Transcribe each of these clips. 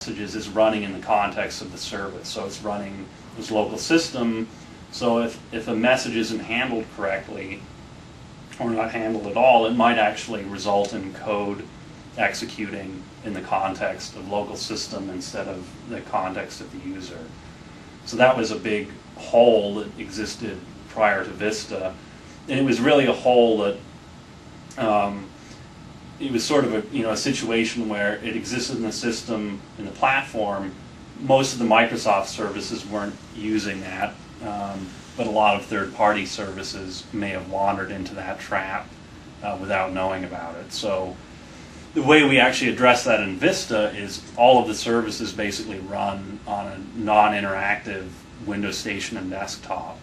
messages is running in the context of the service. So it's running this local system. So if a message isn't handled correctly or not handled at all, it might actually result in code executing in the context of local system instead of the context of the user. So that was a big hole that existed prior to Vista. And it was really a hole that it was sort of a situation where it existed in the system, in the platform. Most of the Microsoft services weren't using that, but a lot of third-party services may have wandered into that trap without knowing about it. So the way we actually address that in Vista is all of the services basically run on a non-interactive Windows Station and desktop.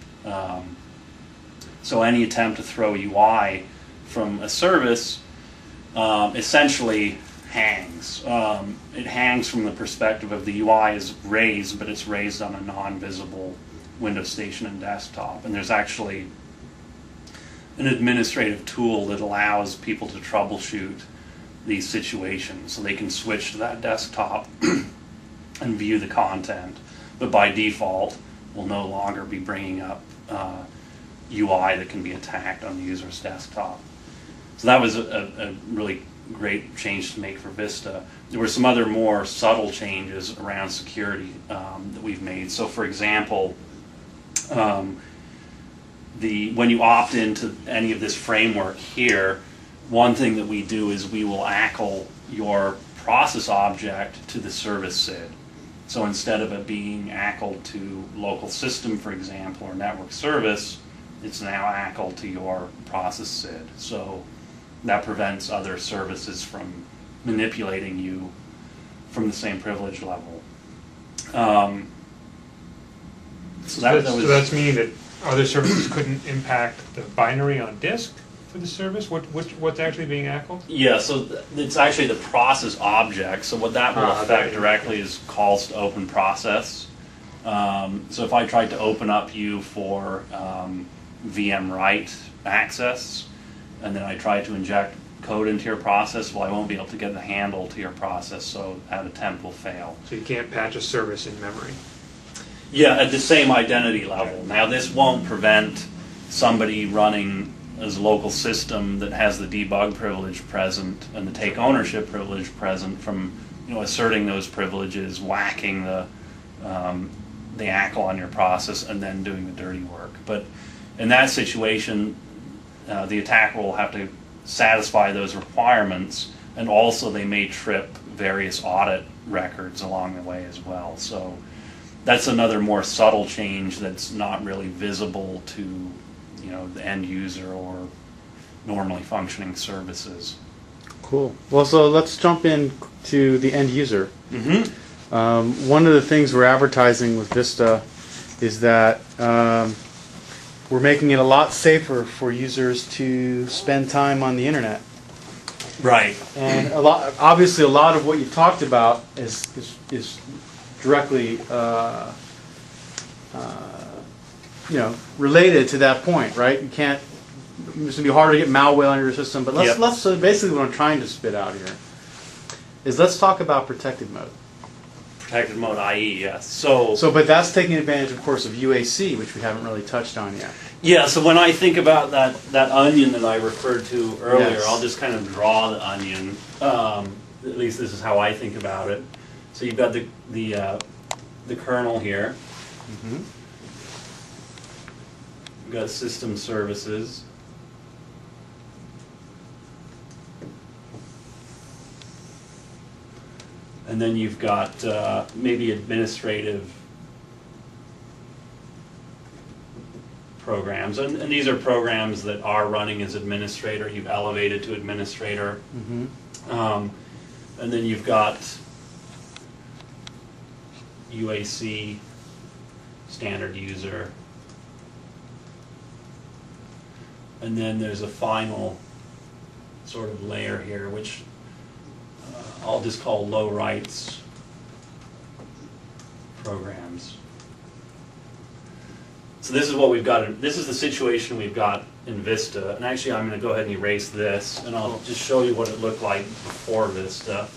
So any attempt to throw UI from a service essentially hangs. It hangs from the perspective of the UI is raised, but it's raised on a non-visible Windows Station and desktop. And there's actually an administrative tool that allows people to troubleshoot these situations, so they can switch to that desktop and view the content, but by default will no longer be bringing up UI that can be attacked on the user's desktop. So that was a really great change to make for Vista. There were some other more subtle changes around security that we've made. So for example, when you opt into any of this framework here, one thing that we do is we will ACL your process object to the service SID. So instead of it being ACLed to local system, for example, or network service, it's now ACLed to your process SID. So that prevents other services from manipulating you from the same privilege level. So that's meaning that other services couldn't impact the binary on disk for the service? What's actually being ACLed? Yeah, so it's actually the process object. So what that will affect directly is calls to open process. So if I tried to open up you for VM write access, and then I try to inject code into your process, well, I won't be able to get the handle to your process, so that attempt will fail. So you can't patch a service in memory? Yeah, at the same identity level. Now, this won't prevent somebody running as a local system that has the debug privilege present and the take ownership privilege present from asserting those privileges, whacking the ACL on your process, and then doing the dirty work. But in that situation, the attacker will have to satisfy those requirements, and also they may trip various audit records along the way as well. So that's another more subtle change that's not really visible to the end user or normally functioning services. Cool. Well, so let's jump in to the end user. Mm-hmm. One of the things we're advertising with Vista is that we're making it a lot safer for users to spend time on the internet. Right. And obviously, a lot of what you talked about is directly related to that point, right? You can't. It's gonna be hard to get malware on your system, but let's so basically what I'm trying to spit out here is let's talk about protected mode. Protected mode, IE, yes. But that's taking advantage, of course, of UAC, which we haven't really touched on yet. Yeah. So when I think about that onion that I referred to earlier, Yes. I'll just kind of draw the onion. At least this is how I think about it. So you've got the kernel here. Mm-hmm. You've got system services. And then you've got maybe administrative programs. And these are programs that are running as administrator. You've elevated to administrator. Mm-hmm. And then you've got UAC, standard user. And then there's a final sort of layer here, which I'll just call low rights programs. So this is what we've got. This is the situation we've got in Vista. And actually, I'm going to go ahead and erase this, and I'll just show you what it looked like before Vista.